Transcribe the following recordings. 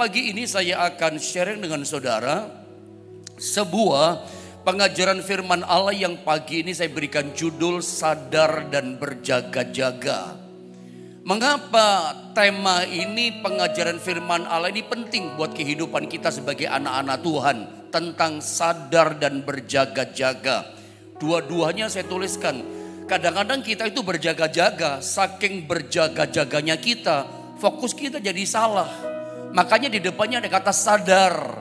pagi ini saya akan sharing dengan saudara sebuah pengajaran firman Allah yang pagi ini saya berikan judul sadar dan berjaga-jaga. Mengapa tema ini, pengajaran firman Allah ini penting buat kehidupan kita sebagai anak-anak Tuhan, tentang sadar dan berjaga-jaga. Dua-duanya saya tuliskan. Kadang-kadang kita itu berjaga-jaga, saking berjaga-jaganya kita, fokus kita jadi salah. Makanya di depannya ada kata sadar,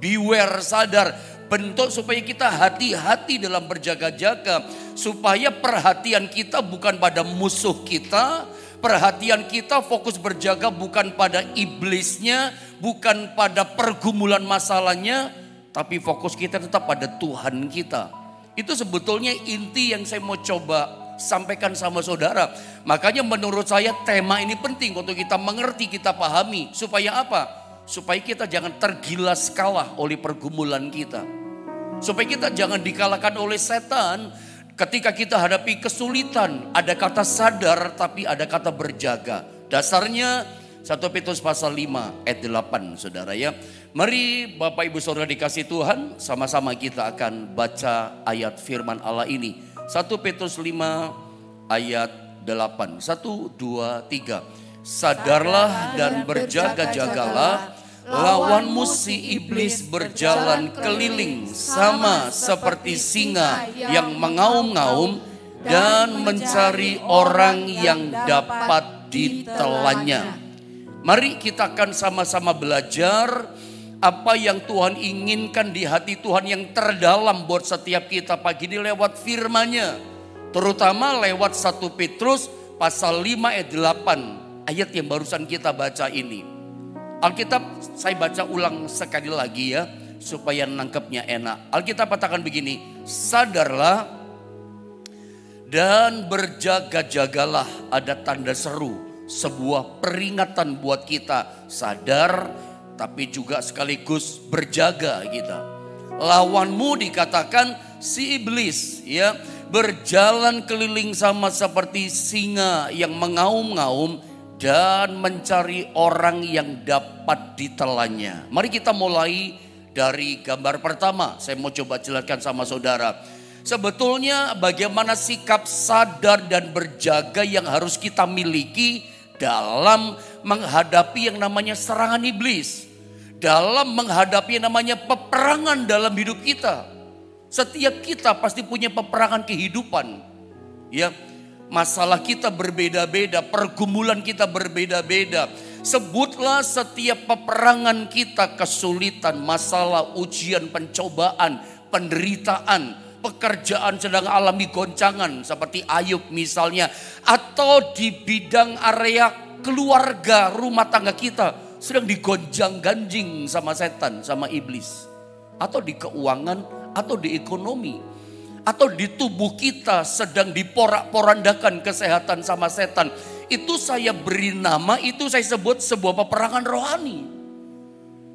beware, sadar. Bentuk supaya kita hati-hati dalam berjaga-jaga. Supaya perhatian kita bukan pada musuh kita. Perhatian kita fokus berjaga bukan pada iblisnya, bukan pada pergumulan masalahnya, tapi fokus kita tetap pada Tuhan kita. Itu sebetulnya inti yang saya mau coba sampaikan sama saudara. Makanya menurut saya tema ini penting untuk kita mengerti, kita pahami. Supaya apa? Supaya kita jangan tergilas kalah oleh pergumulan kita. Supaya kita jangan dikalahkan oleh setan. Ketika kita hadapi kesulitan, ada kata sadar tapi ada kata berjaga. Dasarnya 1 Petrus pasal 5 ayat 8 saudara ya. Mari Bapak Ibu Saudara dikasih Tuhan, sama-sama kita akan baca ayat firman Allah ini. 1 Petrus 5 ayat 8. 1, 2, 3. Sadarlah dan berjaga-jagalah, lawanmu si iblis berjalan keliling sama seperti singa yang mengaum-ngaum dan mencari orang yang dapat ditelannya. Mari kita akan sama-sama belajar apa yang Tuhan inginkan di hati Tuhan yang terdalam buat setiap kita pagi ini lewat firman-Nya. Terutama lewat 1 Petrus pasal 5 ayat 8. Ayat yang barusan kita baca ini. Alkitab saya baca ulang sekali lagi ya, supaya nangkepnya enak. Alkitab katakan begini, sadarlah dan berjaga-jagalah, ada tanda seru, sebuah peringatan buat kita. Sadar tapi juga sekaligus berjaga kita. Lawanmu dikatakan si iblis ya, berjalan keliling sama seperti singa yang mengaum-ngaum dan mencari orang yang dapat ditelannya. Mari kita mulai dari gambar pertama. Saya mau coba jelaskan sama saudara. Sebetulnya bagaimana sikap sadar dan berjaga yang harus kita miliki dalam menghadapi yang namanya serangan iblis. Dalam menghadapi yang namanya peperangan dalam hidup kita. Setiap kita pasti punya peperangan kehidupan. Ya, masalah kita berbeda-beda, pergumulan kita berbeda-beda. Sebutlah setiap peperangan kita, kesulitan, masalah, ujian, pencobaan, penderitaan, pekerjaan sedang alami goncangan seperti Ayub misalnya. Atau di bidang area keluarga, rumah tangga kita sedang digonjang-ganjing sama setan, sama iblis. Atau di keuangan, atau di ekonomi. Atau di tubuh kita sedang diporak-porandakan kesehatan sama setan. Itu saya beri nama, itu saya sebut sebuah peperangan rohani.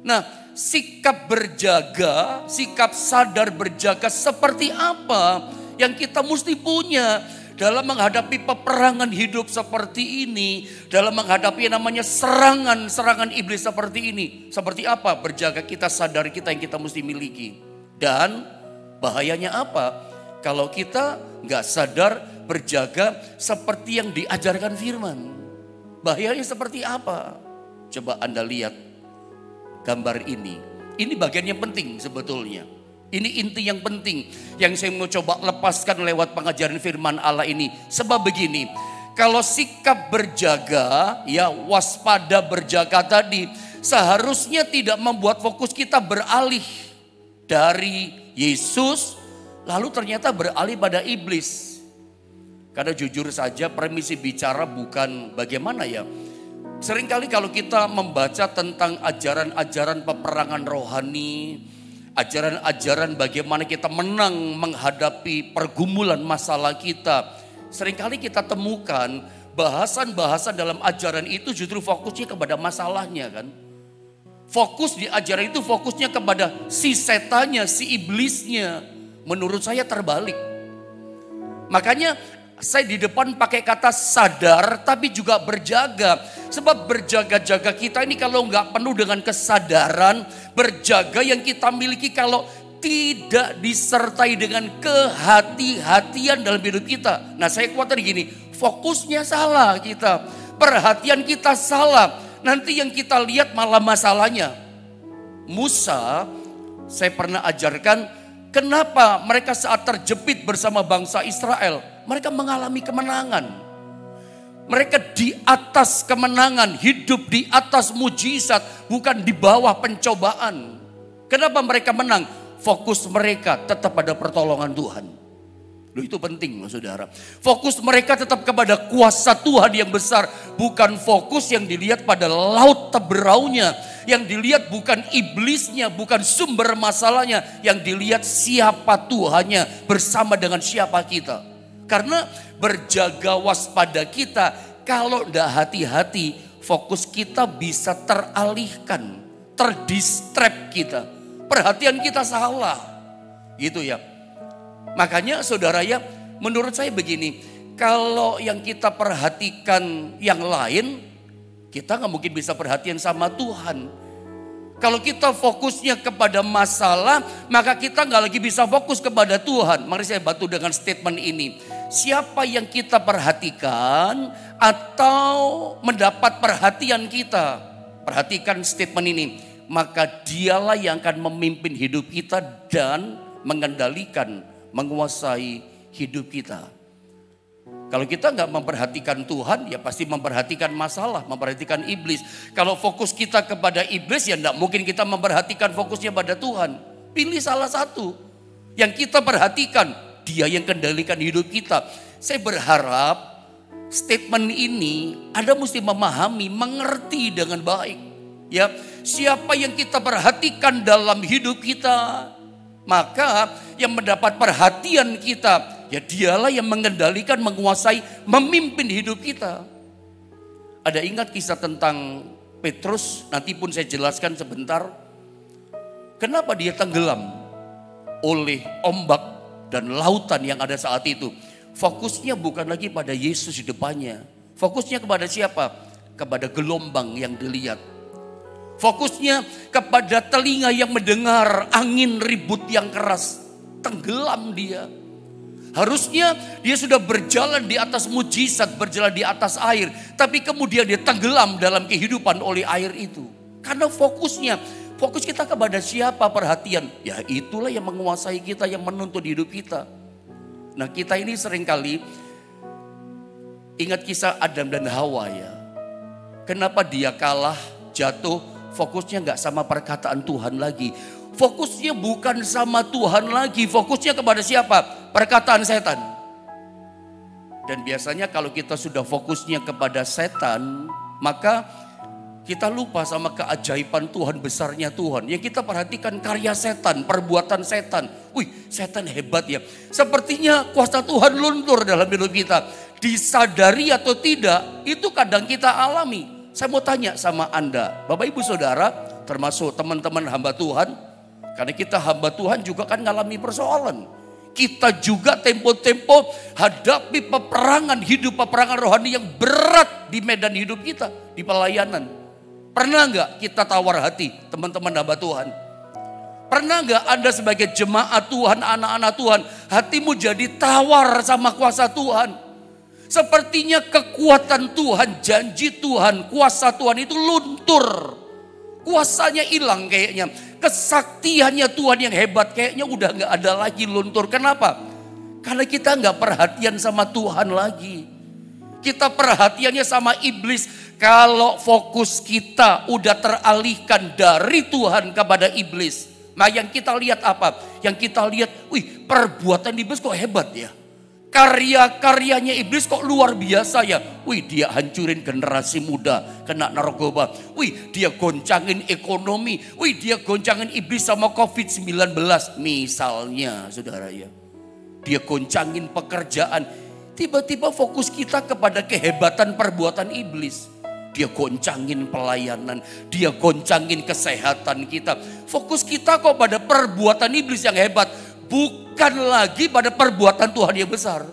Nah, sikap berjaga, sikap sadar berjaga seperti apa yang kita mesti punya dalam menghadapi peperangan hidup seperti ini, dalam menghadapi yang namanya serangan iblis seperti ini. Seperti apa berjaga kita, sadar kita yang kita mesti miliki. Dan bahayanya apa? Kalau kita gak sadar berjaga seperti yang diajarkan firman. Bahayanya seperti apa? Coba Anda lihat gambar ini. Ini bagian yang penting sebetulnya. Ini inti yang penting yang saya mau coba lepaskan lewat pengajaran firman Allah ini. Sebab begini, kalau sikap berjaga, ya waspada berjaga tadi, seharusnya tidak membuat fokus kita beralih dari Yesus, lalu ternyata beralih pada iblis. Karena jujur saja permisi bicara bukan bagaimana ya. Seringkali kalau kita membaca tentang ajaran-ajaran peperangan rohani, ajaran-ajaran bagaimana kita menang menghadapi pergumulan masalah kita. Seringkali kita temukan bahasan-bahasan dalam ajaran itu justru fokusnya kepada masalahnya kan. Fokus di ajaran itu fokusnya kepada si setannya, si iblisnya. Menurut saya terbalik. Makanya saya di depan pakai kata sadar tapi juga berjaga. Sebab berjaga-jaga kita ini kalau nggak penuh dengan kesadaran, berjaga yang kita miliki kalau tidak disertai dengan kehati-hatian dalam hidup kita. Nah saya khawatir gini, fokusnya salah kita, perhatian kita salah. Nanti yang kita lihat malah masalahnya. Musa, saya pernah ajarkan kenapa mereka saat terjepit bersama bangsa Israel, mereka mengalami kemenangan. Mereka di atas kemenangan, hidup di atas mujizat, bukan di bawah pencobaan. Kenapa mereka menang? Fokus mereka tetap pada pertolongan Tuhan. Loh, itu penting loh saudara. Fokus mereka tetap kepada kuasa Tuhan yang besar. Bukan fokus yang dilihat pada laut teberaunya. Yang dilihat bukan iblisnya, bukan sumber masalahnya. Yang dilihat siapa Tuhannya bersama dengan siapa kita. Karena berjaga waspada kita, kalau tidak hati-hati, fokus kita bisa teralihkan, terdistract kita. Perhatian kita salah, gitu ya. Makanya saudara ya, menurut saya begini, kalau yang kita perhatikan yang lain, kita nggak mungkin bisa perhatian sama Tuhan. Kalau kita fokusnya kepada masalah, maka kita nggak lagi bisa fokus kepada Tuhan. Mari saya bantu dengan statement ini. Siapa yang kita perhatikan atau mendapat perhatian kita? Perhatikan statement ini. Maka dialah yang akan memimpin hidup kita dan mengendalikan, menguasai hidup kita. Kalau kita nggak memperhatikan Tuhan, ya pasti memperhatikan masalah, memperhatikan iblis. Kalau fokus kita kepada iblis, ya nggak mungkin kita memperhatikan fokusnya pada Tuhan. Pilih salah satu yang kita perhatikan, dia yang kendalikan hidup kita. Saya berharap statement ini Anda mesti memahami, mengerti dengan baik. Ya, siapa yang kita perhatikan dalam hidup kita, maka yang mendapat perhatian kita, ya dialah yang mengendalikan, menguasai, memimpin hidup kita. Ada ingat kisah tentang Petrus? Nanti pun saya jelaskan sebentar. Kenapa dia tenggelam oleh ombak dan lautan yang ada saat itu? Fokusnya bukan lagi pada Yesus di depannya. Fokusnya kepada siapa? Kepada gelombang yang dilihat. Fokusnya kepada telinga yang mendengar angin ribut yang keras. Tenggelam dia. Harusnya dia sudah berjalan di atas mujizat, berjalan di atas air. Tapi kemudian dia tenggelam dalam kehidupan oleh air itu. Karena fokus kita kepada siapa perhatian. Ya itulah yang menguasai kita, yang menuntun hidup kita. Nah kita ini seringkali ingat kisah Adam dan Hawa ya. Kenapa dia kalah, jatuh? Fokusnya gak sama perkataan Tuhan lagi. Fokusnya bukan sama Tuhan lagi. Fokusnya kepada siapa? Perkataan setan. Dan biasanya kalau kita sudah fokusnya kepada setan, maka kita lupa sama keajaiban Tuhan, besarnya Tuhan. Yang kita perhatikan karya setan, perbuatan setan. Wih, setan hebat ya. Sepertinya kuasa Tuhan luntur dalam hidup kita. Disadari atau tidak, itu kadang kita alami. Saya mau tanya sama Anda, Bapak Ibu Saudara, termasuk teman-teman hamba Tuhan. Karena kita hamba Tuhan juga kan ngalami persoalan. Kita juga tempo-tempo hadapi peperangan rohani yang berat di medan hidup kita, di pelayanan. Pernah nggak kita tawar hati, teman-teman hamba Tuhan? Pernah nggak Anda sebagai jemaat Tuhan, anak-anak Tuhan, hatimu jadi tawar sama kuasa Tuhan? Sepertinya kekuatan Tuhan, janji Tuhan, kuasa Tuhan itu luntur. Kuasanya hilang kayaknya. Kesaktiannya Tuhan yang hebat kayaknya udah gak ada lagi, luntur. Kenapa? Karena kita gak perhatian sama Tuhan lagi. Kita perhatiannya sama iblis. Kalau fokus kita udah teralihkan dari Tuhan kepada iblis. Nah yang kita lihat apa? Yang kita lihat, wih perbuatan iblis kok hebat ya. Karya-karyanya iblis kok luar biasa ya. Wih dia hancurin generasi muda kena narkoba. Wih dia goncangin ekonomi. Wih dia goncangin iblis sama COVID-19 misalnya saudara ya. Dia goncangin pekerjaan. Tiba-tiba fokus kita kepada kehebatan perbuatan iblis. Dia goncangin pelayanan. Dia goncangin kesehatan kita. Fokus kita kok pada perbuatan iblis yang hebat. Bukan lagi pada perbuatan Tuhan yang besar.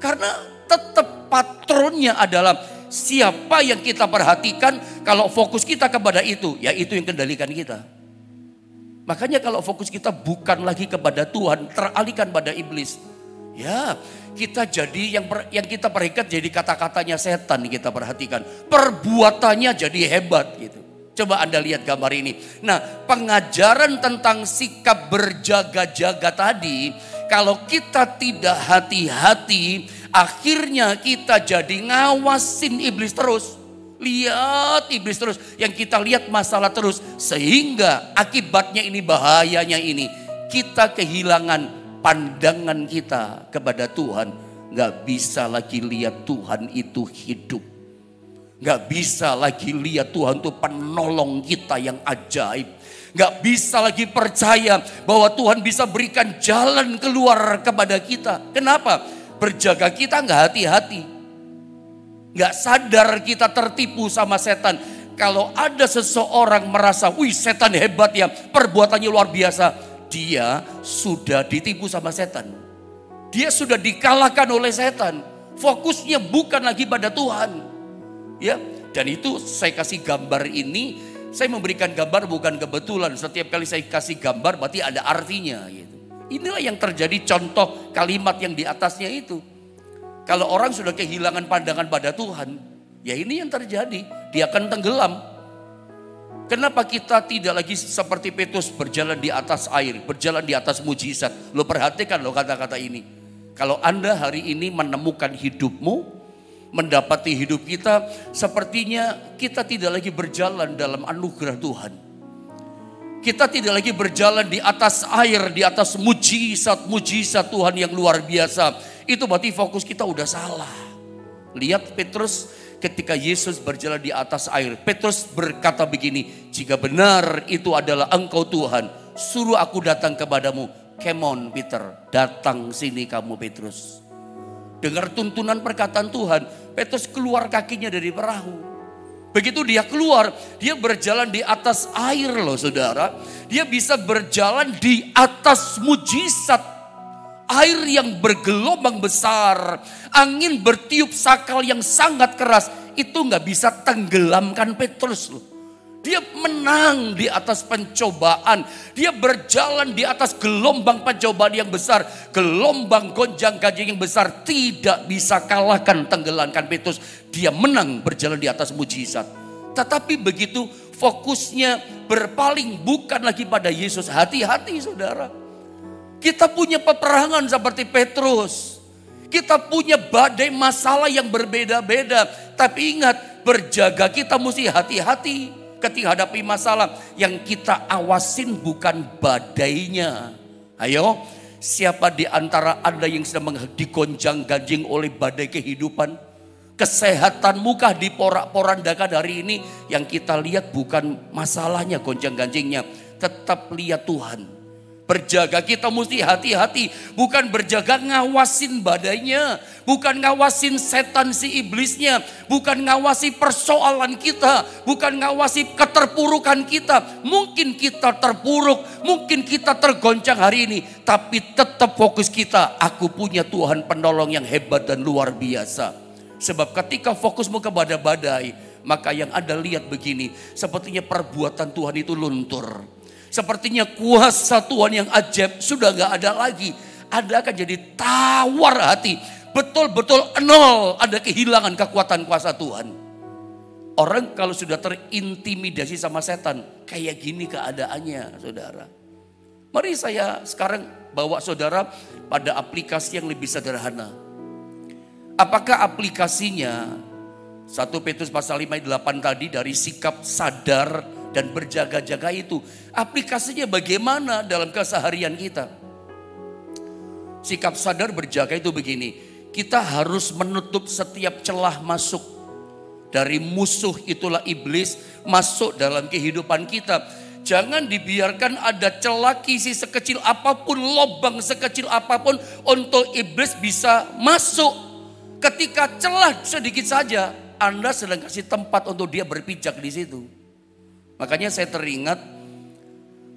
Karena tetap patronnya adalah siapa yang kita perhatikan. Kalau fokus kita kepada itu, ya itu yang kendalikan kita. Makanya kalau fokus kita bukan lagi kepada Tuhan, teralihkan pada iblis. Ya, kita jadi yang kita perhatikan jadi kata-katanya setan, kita perhatikan. Perbuatannya jadi hebat gitu. Coba Anda lihat gambar ini. Nah, pengajaran tentang sikap berjaga-jaga tadi, kalau kita tidak hati-hati, akhirnya kita jadi ngawasin iblis terus. Lihat iblis terus, yang kita lihat masalah terus. Sehingga akibatnya ini, bahayanya ini, kita kehilangan pandangan kita kepada Tuhan. Gak bisa lagi lihat Tuhan itu hidup. Gak bisa lagi lihat Tuhan itu penolong kita yang ajaib. Gak bisa lagi percaya bahwa Tuhan bisa berikan jalan keluar kepada kita. Kenapa? Berjaga kita gak hati-hati. Gak sadar kita tertipu sama setan. Kalau ada seseorang merasa, wih setan hebat ya, perbuatannya luar biasa, dia sudah ditipu sama setan. Dia sudah dikalahkan oleh setan. Fokusnya bukan lagi pada Tuhan. Ya, dan itu saya kasih gambar ini, saya memberikan gambar bukan kebetulan. Setiap kali saya kasih gambar berarti ada artinya gitu. Inilah yang terjadi, contoh kalimat yang di atasnya itu. Kalau orang sudah kehilangan pandangan pada Tuhan, ya ini yang terjadi, dia akan tenggelam. Kenapa kita tidak lagi seperti Petrus berjalan di atas air, berjalan di atas mujizat? Lo perhatikan lo kata-kata ini. Kalau Anda hari ini menemukan hidupmu, mendapati hidup kita, sepertinya kita tidak lagi berjalan dalam anugerah Tuhan. Kita tidak lagi berjalan di atas air, di atas mujizat Tuhan yang luar biasa. Itu berarti fokus kita udah salah. Lihat Petrus ketika Yesus berjalan di atas air. Petrus berkata begini, jika benar itu adalah Engkau Tuhan, suruh aku datang kepadamu. Come on Peter, datang sini kamu Petrus. Dengar tuntunan perkataan Tuhan, Petrus keluar kakinya dari perahu. Begitu dia keluar, dia berjalan di atas air loh saudara. Dia bisa berjalan di atas mujizat. Air yang bergelombang besar, angin bertiup sakal yang sangat keras. Itu gak bisa tenggelamkan Petrus loh. Dia menang di atas pencobaan. Dia berjalan di atas gelombang pencobaan yang besar. Gelombang gonjang-ganjing yang besar tidak bisa kalahkan, tenggelamkan Petrus. Dia menang berjalan di atas mujizat. Tetapi begitu fokusnya berpaling bukan lagi pada Yesus. Hati-hati saudara. Kita punya peperangan seperti Petrus. Kita punya badai masalah yang berbeda-beda. Tapi ingat, berjaga kita mesti hati-hati. Ketika hadapi masalah, yang kita awasin bukan badainya. Ayo, siapa di antara Anda yang sedang digonjang-ganjing oleh badai kehidupan? Kesehatanmu diporak-porandakan hari ini? Yang kita lihat bukan masalahnya, gonjang-ganjingnya. Tetap lihat Tuhan. Berjaga kita mesti hati-hati. Bukan berjaga ngawasin badainya. Bukan ngawasin setan si iblisnya. Bukan ngawasi persoalan kita. Bukan ngawasi keterpurukan kita. Mungkin kita terpuruk. Mungkin kita tergoncang hari ini. Tapi tetap fokus kita. Aku punya Tuhan penolong yang hebat dan luar biasa. Sebab ketika fokusmu kepada badai, maka yang Anda lihat begini. Sepertinya perbuatan Tuhan itu luntur. Sepertinya kuasa Tuhan yang ajaib sudah gak ada lagi. Anda akan jadi tawar hati. Betul-betul nol. Ada kehilangan kekuatan kuasa Tuhan. Orang kalau sudah terintimidasi sama setan, kayak gini keadaannya saudara. Mari saya sekarang bawa saudara pada aplikasi yang lebih sederhana. Apakah aplikasinya 1 Petrus pasal 5 ayat 8 tadi, dari sikap sadar dan berjaga-jaga itu, aplikasinya bagaimana dalam keseharian kita? Sikap sadar berjaga itu begini, kita harus menutup setiap celah masuk dari musuh, itulah iblis, masuk dalam kehidupan kita. Jangan dibiarkan ada celah kisi sekecil apapun, lubang sekecil apapun untuk iblis bisa masuk. Ketika celah sedikit saja, Anda sedang kasih tempat untuk dia berpijak di situ. Makanya saya teringat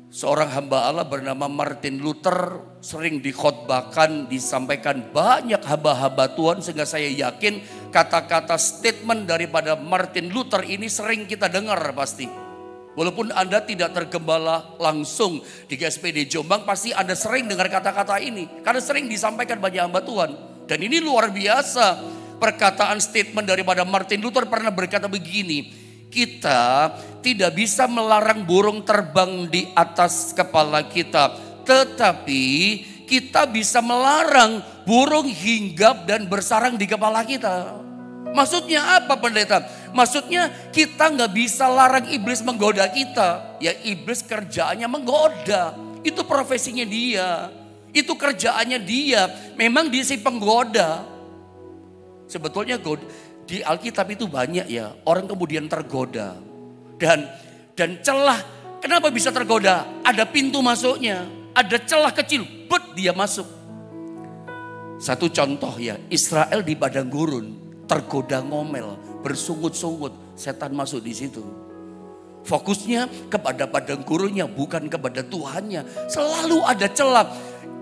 Seorang hamba Allah bernama Martin Luther sering dikhotbahkan, disampaikan banyak hamba-hamba Tuhan, sehingga saya yakin kata-kata statement daripada Martin Luther ini sering kita dengar pasti. Walaupun Anda tidak tergembala langsung di GSPD Jombang, pasti Anda sering dengar kata-kata ini. Karena sering disampaikan banyak hamba Tuhan. Dan ini luar biasa. Perkataan statement daripada Martin Luther pernah berkata begini, kita tidak bisa melarang burung terbang di atas kepala kita, tetapi kita bisa melarang burung hinggap dan bersarang di kepala kita. Maksudnya apa pendeta? Maksudnya kita nggak bisa larang iblis menggoda kita. Ya iblis kerjaannya menggoda. Itu profesinya dia. Itu kerjaannya dia. Memang dia si penggoda. Sebetulnya di Alkitab itu banyak ya. Orang kemudian tergoda. Dan celah. Kenapa bisa tergoda? Ada pintu masuknya. Ada celah kecil. Dia masuk. Satu contoh ya. Israel di padang gurun. Tergoda ngomel, bersungut-sungut, setan masuk di situ. Fokusnya kepada padang gurunnya, bukan kepada Tuhannya. Selalu ada celah.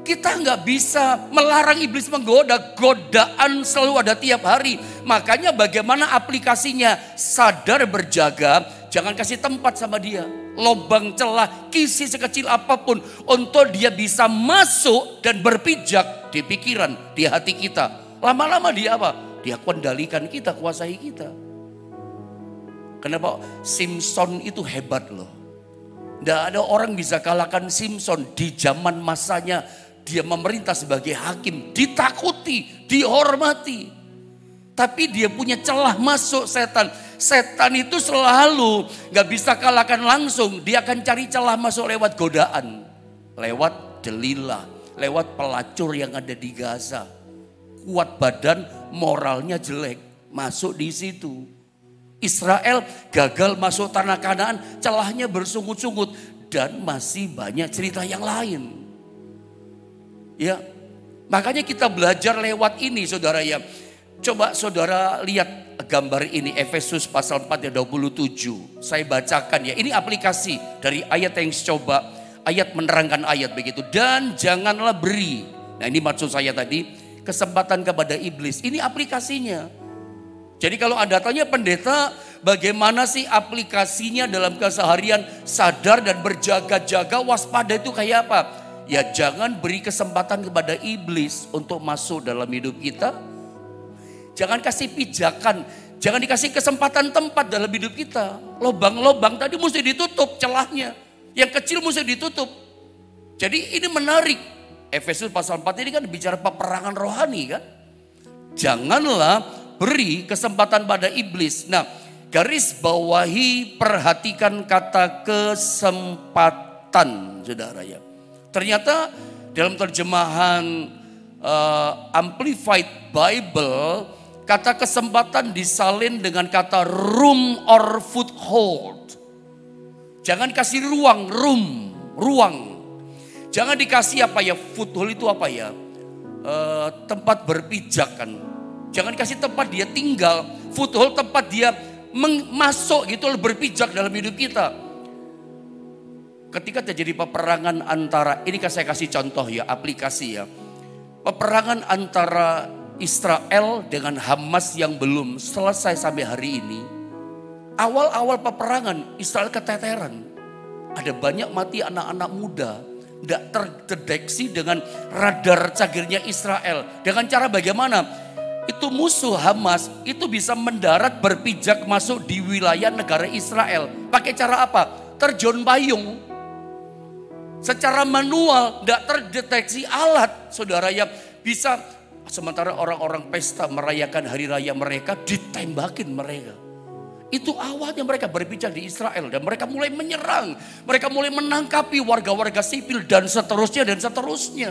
Kita nggak bisa melarang iblis menggoda, godaan selalu ada tiap hari. Makanya bagaimana aplikasinya? Sadar berjaga, jangan kasih tempat sama dia. Lobang celah, kisi sekecil apapun untuk dia bisa masuk dan berpijak di pikiran, di hati kita. Lama-lama dia apa? Dia kendalikan kita, kuasai kita. Kenapa? Simpson itu hebat loh. Tidak ada orang bisa kalahkan Simpson di zaman masanya. Dia memerintah sebagai hakim, ditakuti, dihormati. Tapi dia punya celah masuk setan. Setan itu selalu gak bisa kalahkan langsung. Dia akan cari celah masuk lewat godaan. Lewat Delilah, lewat pelacur yang ada di Gaza. Kuat badan, moralnya jelek, masuk di situ. Israel gagal masuk tanah Kanaan, celahnya bersungut-sungut, dan masih banyak cerita yang lain. Ya, makanya kita belajar lewat ini, saudara ya. Coba saudara lihat gambar ini, Efesus pasal 4 ayat 27. Saya bacakan ya, ini aplikasi dari ayat yang coba, ayat menerangkan ayat begitu. Dan janganlah beri, nah ini maksud saya tadi, kesempatan kepada iblis. Ini aplikasinya. Jadi kalau Anda tanya pendeta, bagaimana sih aplikasinya dalam keseharian sadar dan berjaga-jaga, waspada itu kayak apa? Ya jangan beri kesempatan kepada iblis untuk masuk dalam hidup kita. Jangan kasih pijakan, jangan dikasih kesempatan tempat dalam hidup kita. Lobang-lobang tadi mesti ditutup celahnya. Yang kecil mesti ditutup. Jadi ini menarik. Efesus pasal 4 ini kan bicara peperangan rohani kan. Janganlah beri kesempatan pada iblis. Nah, garis bawahi, perhatikan kata kesempatan, saudara ya. Ternyata dalam terjemahan Amplified Bible, kata kesempatan disalin dengan kata room or foothold. Jangan kasih ruang, ruang. Jangan dikasih apa ya, foothold itu apa ya, tempat berpijak kan. Jangan dikasih tempat dia tinggal, foothold tempat dia masuk gitu berpijak dalam hidup kita. Ketika terjadi peperangan antara, ini saya kasih contoh ya, aplikasi ya. Peperangan antara Israel dengan Hamas yang belum selesai sampai hari ini. Awal-awal peperangan Israel keteteran. Ada banyak mati anak-anak muda. Tidak terdeteksi dengan radar cagirnya Israel. Dengan cara bagaimana? Itu musuh Hamas itu bisa mendarat berpijak masuk di wilayah negara Israel. Pakai cara apa? Terjun payung. Secara manual tidak terdeteksi alat. Saudara ya bisa, sementara orang-orang pesta merayakan hari raya mereka, ditembakin mereka. Itu awalnya mereka berpijak di Israel dan mereka mulai menyerang. Mereka mulai menangkapi warga-warga sipil dan seterusnya dan seterusnya.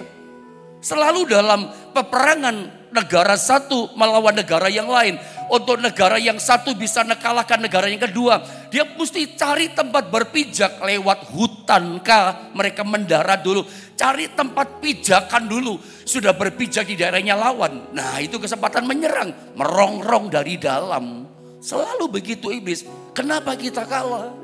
Selalu dalam peperangan negara satu melawan negara yang lain. Untuk negara yang satu bisa kalahkan negara yang kedua. Dia mesti cari tempat berpijak lewat hutan kah. Mereka mendarat dulu. Cari tempat pijakan dulu. Sudah berpijak di daerahnya lawan. Nah itu kesempatan menyerang. Merongrong dari dalam. Selalu begitu iblis. Kenapa kita kalah?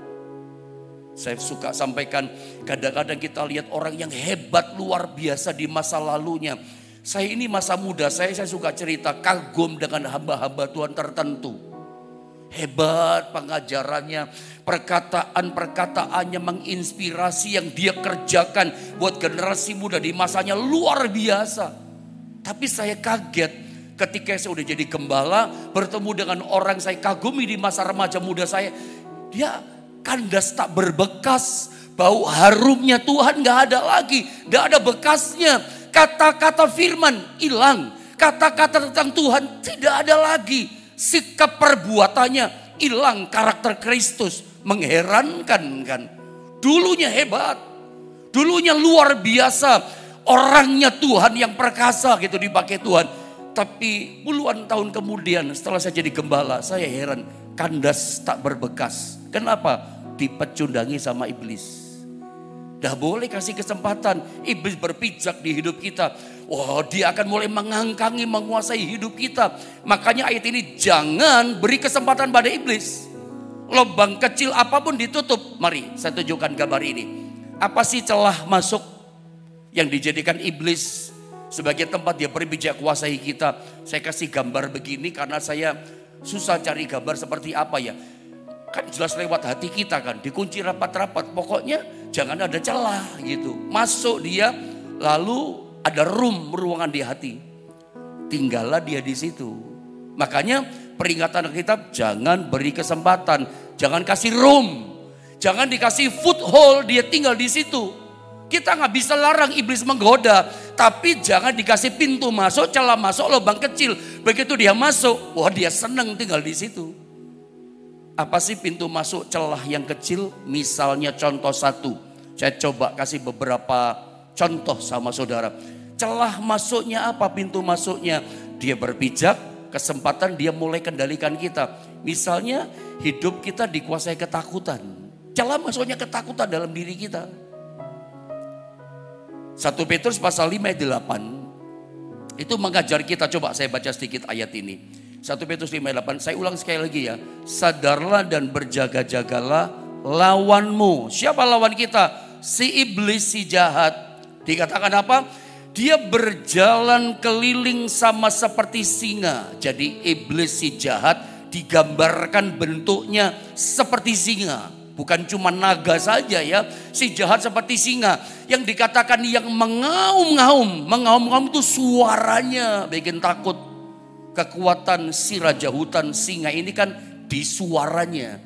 Saya suka sampaikan, kadang-kadang kita lihat orang yang hebat luar biasa di masa lalunya. Saya ini masa muda saya suka cerita, kagum dengan hamba-hamba Tuhan tertentu. Hebat pengajarannya, perkataan-perkataannya menginspirasi yang dia kerjakan buat generasi muda di masanya luar biasa. Tapi saya kaget ketika saya udah jadi gembala, bertemu dengan orang saya kagumi di masa remaja muda saya. Dia kandas tak berbekas, bau harumnya Tuhan gak ada lagi, gak ada bekasnya. Kata-kata firman hilang, kata-kata tentang Tuhan tidak ada lagi. Sikap perbuatannya hilang, karakter Kristus. Mengherankan kan. Dulunya hebat, dulunya luar biasa, orangnya Tuhan yang perkasa gitu dipakai Tuhan. Tapi puluhan tahun kemudian setelah saya jadi gembala, saya heran, kandas tak berbekas. Kenapa? Dipecundangi sama iblis. Dah boleh kasih kesempatan iblis berpijak di hidup kita. Wah, dia akan mulai mengangkangi, menguasai hidup kita. Makanya ayat ini, jangan beri kesempatan pada iblis. Lubang kecil apapun ditutup. Mari saya tunjukkan gambar ini. Apa sih celah masuk yang dijadikan iblis sebagai tempat dia berpijak kuasai kita? Saya kasih gambar begini karena saya susah cari gambar seperti apa ya. Kan jelas lewat hati kita kan, dikunci rapat-rapat. Pokoknya jangan ada celah gitu. Masuk dia, lalu ada ruangan di hati. Tinggallah dia di situ. Makanya peringatan kita, jangan beri kesempatan, jangan kasih room, jangan dikasih foothold dia tinggal di situ. Kita nggak bisa larang iblis menggoda, tapi jangan dikasih pintu masuk, celah masuk, lubang kecil. Begitu dia masuk, wah dia senang tinggal di situ. Apa sih pintu masuk celah yang kecil? Misalnya contoh satu. Saya coba kasih beberapa contoh sama saudara. Celah masuknya apa? Pintu masuknya dia berpijak, kesempatan dia mulai kendalikan kita. Misalnya hidup kita dikuasai ketakutan. Celah masuknya ketakutan dalam diri kita. 1 Petrus pasal 5 ayat 8. Itu mengajar kita, coba saya baca sedikit ayat ini. 1 Petrus 5:8, saya ulang sekali lagi ya. Sadarlah dan berjaga-jagalah lawanmu. Siapa lawan kita? Si iblis, si jahat. Dikatakan apa? Dia berjalan keliling sama seperti singa. Jadi iblis si jahat digambarkan bentuknya seperti singa. Bukan cuma naga saja ya. Si jahat seperti singa. Yang dikatakan yang mengaum-ngaum. Mengaum-ngaum itu suaranya bikin takut. Kekuatan si raja hutan singa ini kan di suaranya.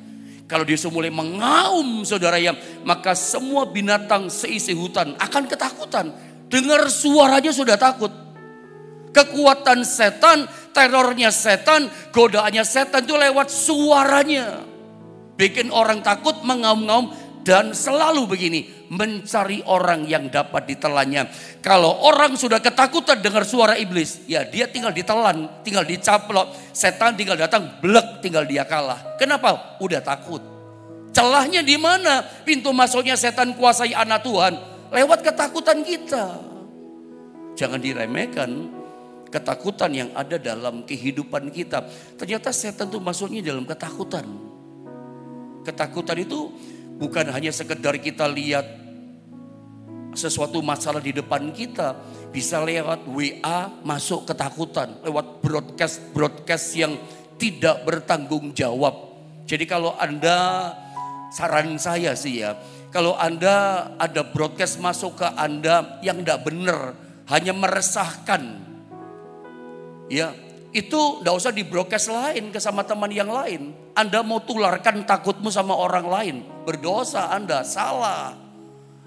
Kalau dia mulai mengaum saudara ya, maka semua binatang seisi hutan akan ketakutan. Dengar suaranya sudah takut. Kekuatan setan, terornya setan, godaannya setan itu lewat suaranya. Bikin orang takut, mengaum-ngaum. Dan selalu begini, mencari orang yang dapat ditelannya. Kalau orang sudah ketakutan dengar suara iblis, ya dia tinggal ditelan, tinggal dicaplok. Setan tinggal datang, blek, tinggal dia kalah. Kenapa? Udah takut. Celahnya di mana? Pintu masuknya setan kuasai anak Tuhan. Lewat ketakutan kita. Jangan diremehkan ketakutan yang ada dalam kehidupan kita. Ternyata setan itu masuknya dalam ketakutan. Ketakutan itu bukan hanya sekedar kita lihat sesuatu masalah di depan kita. Bisa lewat WA masuk ketakutan. Lewat broadcast yang tidak bertanggung jawab. Jadi kalau Anda, saran saya sih ya. Kalau Anda ada broadcast masuk ke Anda yang tidak benar. Hanya meresahkan. Ya, itu tidak usah di broadcast lain ke sama teman yang lain. Anda mau tularkan takutmu sama orang lain. Berdosa Anda, salah.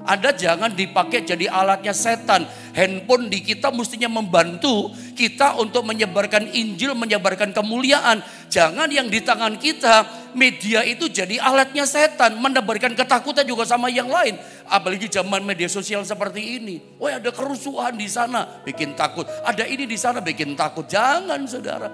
Anda jangan dipakai jadi alatnya setan. Handphone di kita mestinya membantu kita untuk menyebarkan Injil, menyebarkan kemuliaan. Jangan yang di tangan kita, media itu jadi alatnya setan. Menebarkan ketakutan juga sama yang lain. Apalagi zaman media sosial seperti ini. Wah, ada kerusuhan di sana, bikin takut. Ada ini di sana, bikin takut. Jangan saudara.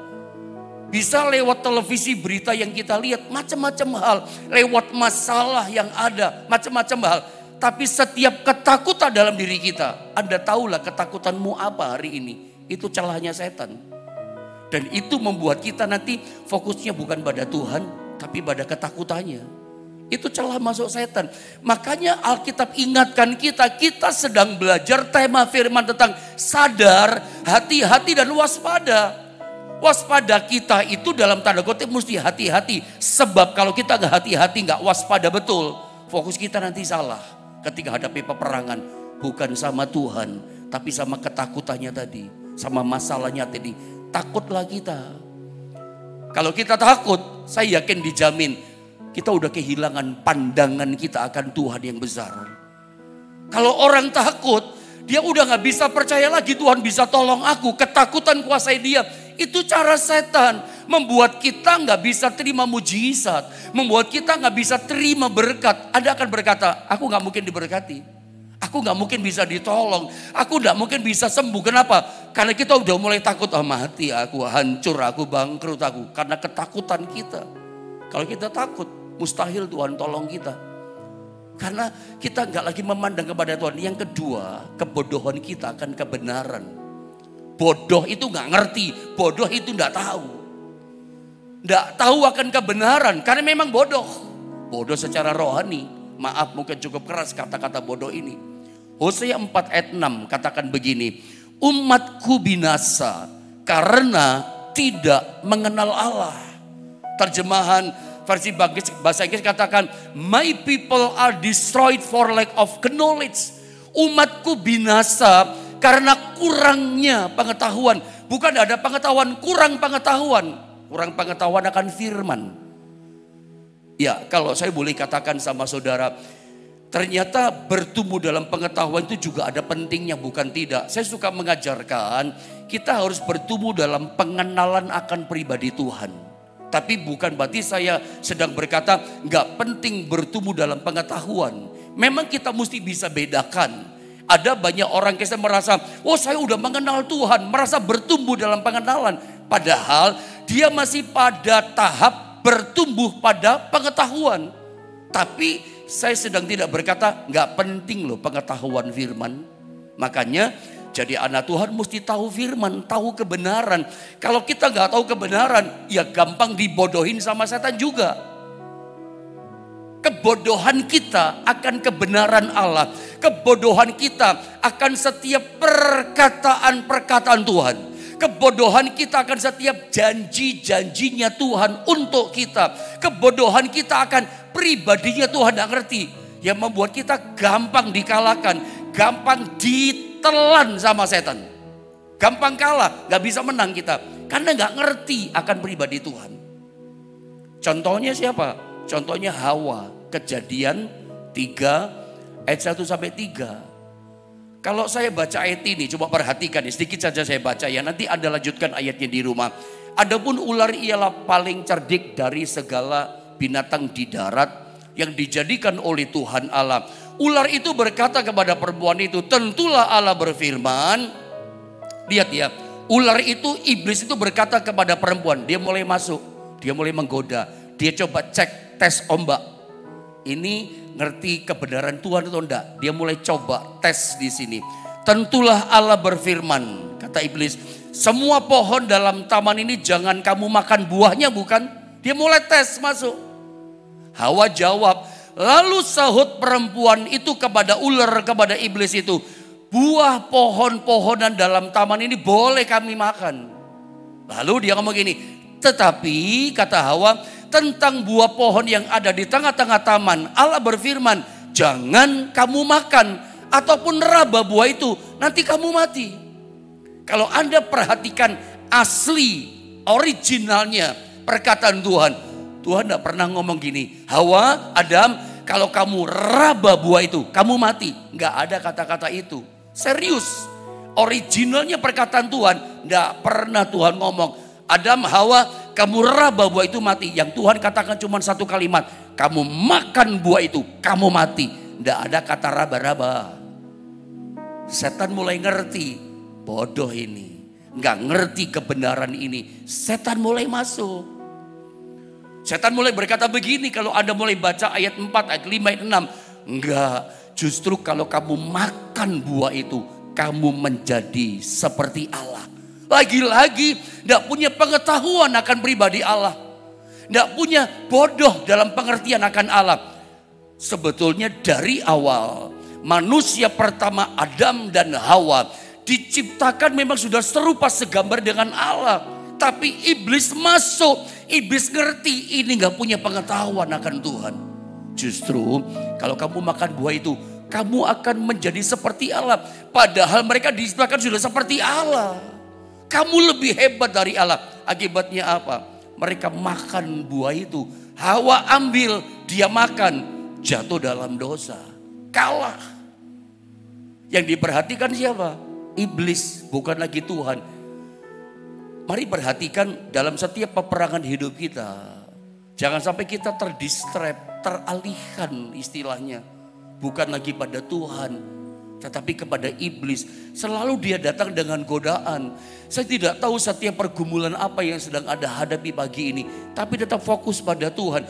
Bisa lewat televisi berita yang kita lihat macam-macam hal. Lewat masalah yang ada macam-macam hal. Tapi setiap ketakutan dalam diri kita. Anda tahulah ketakutanmu apa hari ini. Itu celahnya setan. Dan itu membuat kita nanti fokusnya bukan pada Tuhan. Tapi pada ketakutannya. Itu celah masuk setan. Makanya Alkitab ingatkan kita sedang belajar tema firman tentang sadar, hati-hati dan waspada. Waspada kita itu dalam tanda kutip mesti hati-hati. Sebab kalau kita gak hati-hati, gak waspada betul, fokus kita nanti salah ketika hadapi peperangan. Bukan sama Tuhan, tapi sama ketakutannya tadi, sama masalahnya tadi. Takutlah kita. Kalau kita takut, saya yakin dijamin kita udah kehilangan pandangan kita akan Tuhan yang besar. Kalau orang takut, dia udah gak bisa percaya lagi Tuhan bisa tolong aku. Ketakutan kuasai dia. Itu cara setan. Membuat kita gak bisa terima mujizat. Membuat kita gak bisa terima berkat. Anda akan berkata, aku gak mungkin diberkati. Aku gak mungkin bisa ditolong. Aku gak mungkin bisa sembuh. Kenapa? Karena kita udah mulai takut. Oh, mati aku, hancur aku, bangkrut aku. Karena ketakutan kita. Kalau kita takut, mustahil Tuhan tolong kita. Karena kita gak lagi memandang kepada Tuhan. Yang kedua, kebodohan kita akan kebenaran. Bodoh itu gak ngerti. Bodoh itu gak tahu. Gak tahu akan kebenaran. Karena memang bodoh. Bodoh secara rohani. Maaf, mungkin cukup keras kata-kata bodoh ini. Hosea 4 ayat 6 katakan begini. Umatku binasa karena tidak mengenal Allah. Terjemahan versi bahasa Inggris katakan, my people are destroyed for lack of knowledge. Umatku binasa karena kurangnya pengetahuan. Bukan ada pengetahuan, kurang pengetahuan. Kurang pengetahuan akan firman. Ya, kalau saya boleh katakan sama saudara, ternyata bertumbuh dalam pengetahuan itu juga ada pentingnya, bukan tidak. Saya suka mengajarkan, kita harus bertumbuh dalam pengenalan akan pribadi Tuhan. Tapi bukan berarti saya sedang berkata gak penting bertumbuh dalam pengetahuan. Memang kita mesti bisa bedakan. Ada banyak orang yang merasa, oh saya udah mengenal Tuhan, merasa bertumbuh dalam pengenalan. Padahal dia masih pada tahap bertumbuh pada pengetahuan. Tapi saya sedang tidak berkata gak penting loh pengetahuan firman. Makanya jadi anak Tuhan mesti tahu firman, tahu kebenaran. Kalau kita gak tahu kebenaran, ya gampang dibodohin sama setan juga. Kebodohan kita akan kebenaran Allah. Kebodohan kita akan setiap perkataan-perkataan Tuhan. Kebodohan kita akan setiap janji-janjinya Tuhan untuk kita. Kebodohan kita akan pribadinya Tuhan gak ngerti. Yang membuat kita gampang dikalahkan. Gampang ditelan sama setan. Gampang kalah, gak bisa menang kita. Karena gak ngerti akan pribadi Tuhan. Contohnya siapa? Contohnya Hawa. Kejadian 3 ayat 1 sampai 3. Kalau saya baca ayat ini, coba perhatikan ya, sedikit saja saya baca ya. Nanti Anda lanjutkan ayatnya di rumah. Adapun ular ialah paling cerdik dari segala binatang di darat yang dijadikan oleh Tuhan Allah. Ular itu berkata kepada perempuan itu, tentulah Allah berfirman. Lihat ya, ular itu, iblis itu berkata kepada perempuan, dia mulai masuk, dia mulai menggoda, dia coba cek tes ombak. Ini ngerti kebenaran Tuhan atau enggak? Dia mulai coba tes di sini. Tentulah Allah berfirman, kata iblis, semua pohon dalam taman ini jangan kamu makan buahnya, bukan? Dia mulai tes masuk. Hawa jawab, lalu sahut perempuan itu kepada ular, kepada iblis itu, buah pohon-pohonan dalam taman ini boleh kami makan. Lalu dia ngomong gini, tetapi kata Hawa, tentang buah pohon yang ada di tengah-tengah taman, Allah berfirman, jangan kamu makan ataupun raba buah itu, nanti kamu mati. Kalau Anda perhatikan asli, originalnya perkataan Tuhan, Tuhan tidak pernah ngomong gini, Hawa, Adam, kalau kamu raba buah itu, kamu mati. Nggak ada kata-kata itu. Serius, originalnya perkataan Tuhan, tidak pernah Tuhan ngomong, Adam, Hawa, kamu raba buah itu mati. Yang Tuhan katakan cuma satu kalimat, kamu makan buah itu, kamu mati. Tidak ada kata raba-raba. Setan mulai ngerti, bodoh ini, nggak ngerti kebenaran ini. Setan mulai masuk. Setan mulai berkata begini, kalau Anda mulai baca ayat 4, ayat 5, ayat 6. Enggak, justru kalau kamu makan buah itu, kamu menjadi seperti Allah. Lagi-lagi tidak punya pengetahuan akan pribadi Allah. Tidak punya bodoh dalam pengertian akan Allah. Sebetulnya dari awal manusia pertama Adam dan Hawa diciptakan memang sudah serupa segambar dengan Allah. Tapi iblis masuk, iblis ngerti ini gak punya pengetahuan akan Tuhan. Justru kalau kamu makan buah itu, kamu akan menjadi seperti Allah. Padahal mereka diciptakan sudah seperti Allah. Kamu lebih hebat dari Allah. Akibatnya apa? Mereka makan buah itu. Hawa ambil, dia makan. Jatuh dalam dosa. Kalah. Yang diperhatikan siapa? Iblis, bukan lagi Tuhan. Mari perhatikan dalam setiap peperangan hidup kita. Jangan sampai kita terdistrap, teralihkan istilahnya. Bukan lagi pada Tuhan, tetapi kepada iblis. Selalu dia datang dengan godaan. Saya tidak tahu setiap pergumulan apa yang sedang Anda hadapi pagi ini. Tapi tetap fokus pada Tuhan.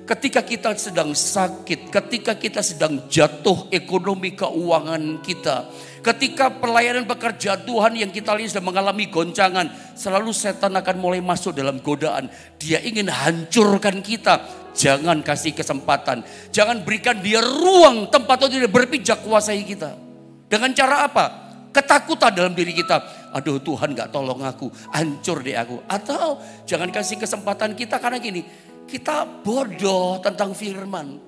Ketika kita sedang sakit, ketika kita sedang jatuh ekonomi keuangan kita, ketika pelayanan pekerjaan Tuhan yang kita lihat sedang mengalami goncangan, selalu setan akan mulai masuk dalam godaan. Dia ingin hancurkan kita. Jangan kasih kesempatan. Jangan berikan dia ruang tempat untuk dia berpijak kuasai kita. Dengan cara apa? Ketakutan dalam diri kita. Aduh, Tuhan gak tolong aku, hancur deh aku. Atau jangan kasih kesempatan kita karena gini, kita bodoh tentang firman.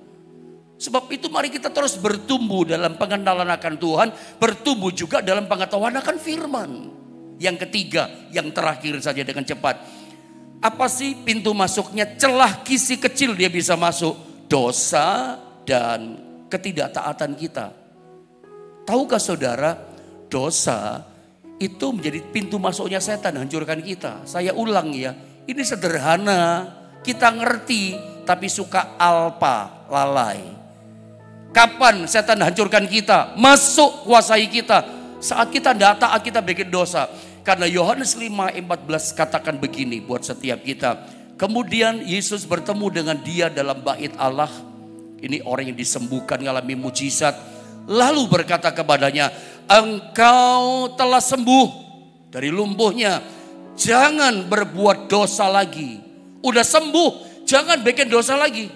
Sebab itu mari kita terus bertumbuh dalam pengenalan akan Tuhan. Bertumbuh juga dalam pengetahuan akan firman. Yang ketiga, yang terakhir saja dengan cepat. Apa sih pintu masuknya? Celah kisi kecil dia bisa masuk. Dosa dan ketidaktaatan kita. Tahukah saudara, dosa itu menjadi pintu masuknya setan hancurkan kita. Saya ulang ya, ini sederhana. Kita ngerti tapi suka alpa, lalai. Kapan setan hancurkan kita? Masuk kuasai kita. Saat kita tidak taat kita bikin dosa. Karena Yohanes 5:14 katakan begini buat setiap kita. Kemudian Yesus bertemu dengan dia dalam bait Allah. Ini orang yang disembuhkan mengalami mujizat. Lalu berkata kepadanya, engkau telah sembuh dari lumpuhnya. Jangan berbuat dosa lagi. Udah sembuh, jangan bikin dosa lagi.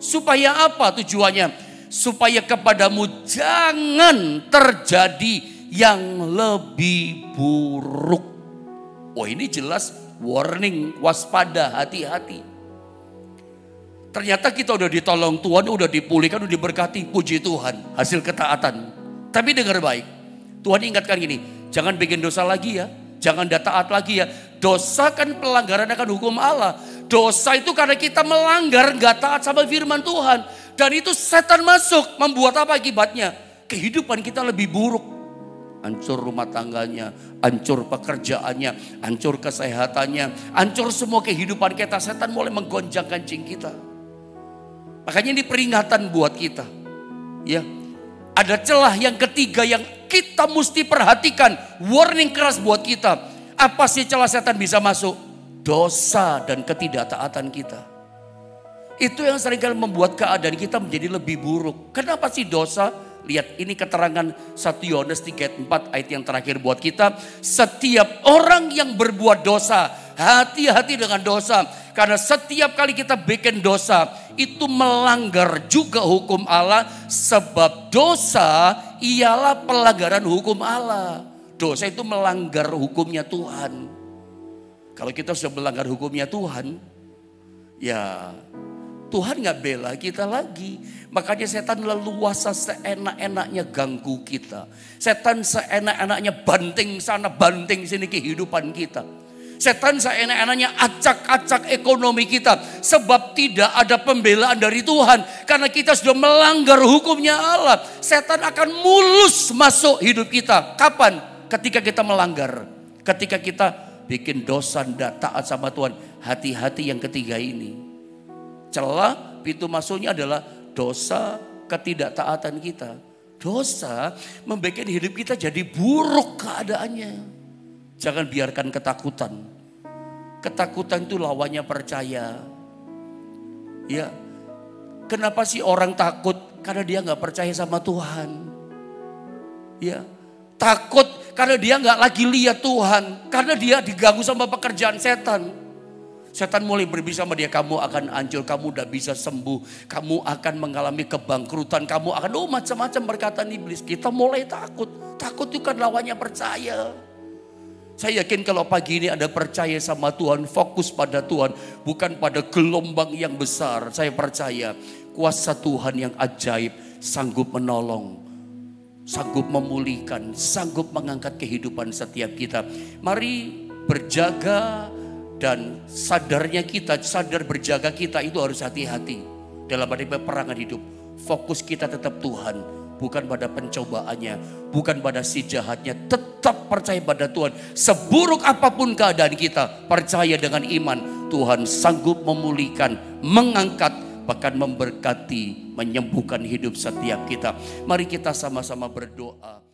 Supaya apa tujuannya? Supaya kepadamu jangan terjadi yang lebih buruk. Oh, ini jelas warning, waspada, hati-hati. Ternyata kita udah ditolong Tuhan, udah dipulihkan, udah diberkati, puji Tuhan, hasil ketaatan. Tapi dengar baik, Tuhan ingatkan gini, jangan bikin dosa lagi ya, jangan taat lagi ya. Dosa kan pelanggaran akan hukum Allah. Dosa itu karena kita melanggar, gak taat sama firman Tuhan. Dan itu setan masuk, membuat apa akibatnya? Kehidupan kita lebih buruk. Hancur rumah tangganya, hancur pekerjaannya, hancur kesehatannya, hancur semua kehidupan kita. Setan mulai menggonjang kancing kita. Makanya ini peringatan buat kita. Ya, ada celah yang ketiga yang kita mesti perhatikan. Warning keras buat kita. Apa sih celah setan bisa masuk? Dosa dan ketidaktaatan kita. Itu yang seringkali membuat keadaan kita menjadi lebih buruk. Kenapa sih dosa? Lihat ini keterangan 1 Yohanes 3:4 ayat yang terakhir buat kita. Setiap orang yang berbuat dosa, hati-hati dengan dosa. Karena setiap kali kita bikin dosa, itu melanggar juga hukum Allah. Sebab dosa ialah pelanggaran hukum Allah. Dosa itu melanggar hukumnya Tuhan. Kalau kita sudah melanggar hukumnya Tuhan, ya Tuhan gak bela kita lagi. Makanya setan leluasa seenak-enaknya ganggu kita. Setan seenak-enaknya banting sana banting sini kehidupan kita. Setan seenak-enaknya acak-acak ekonomi kita. Sebab tidak ada pembelaan dari Tuhan. Karena kita sudah melanggar hukumnya Allah. Setan akan mulus masuk hidup kita. Kapan? Ketika kita melanggar. Ketika kita bikin dosa dan taat sama Tuhan. Hati-hati yang ketiga ini. Celah pintu masuknya adalah dosa, ketidaktaatan kita. Dosa membuat hidup kita jadi buruk keadaannya. Jangan biarkan ketakutan. Ketakutan itu lawannya percaya. Ya, kenapa sih orang takut? Karena dia nggak percaya sama Tuhan. Ya, takut karena dia nggak lagi lihat Tuhan. Karena dia diganggu sama pekerjaan setan. Setan mulai berbicara sama dia, kamu akan hancur, kamu udah bisa sembuh, kamu akan mengalami kebangkrutan, kamu akan macam-macam perkataan iblis. Kita mulai takut. Takut itu kan lawannya percaya. Saya yakin kalau pagi ini Anda percaya sama Tuhan, fokus pada Tuhan, bukan pada gelombang yang besar. Saya percaya kuasa Tuhan yang ajaib sanggup menolong, sanggup memulihkan, sanggup mengangkat kehidupan setiap kita. Mari berjaga, dan sadarnya kita, sadar berjaga kita itu harus hati-hati dalam peperangan hidup. Fokus kita tetap Tuhan, bukan pada pencobaannya, bukan pada si jahatnya. Tetap percaya pada Tuhan. Seburuk apapun keadaan kita, percaya dengan iman. Tuhan sanggup memulihkan, mengangkat, bahkan memberkati, menyembuhkan hidup setiap kita. Mari kita sama-sama berdoa.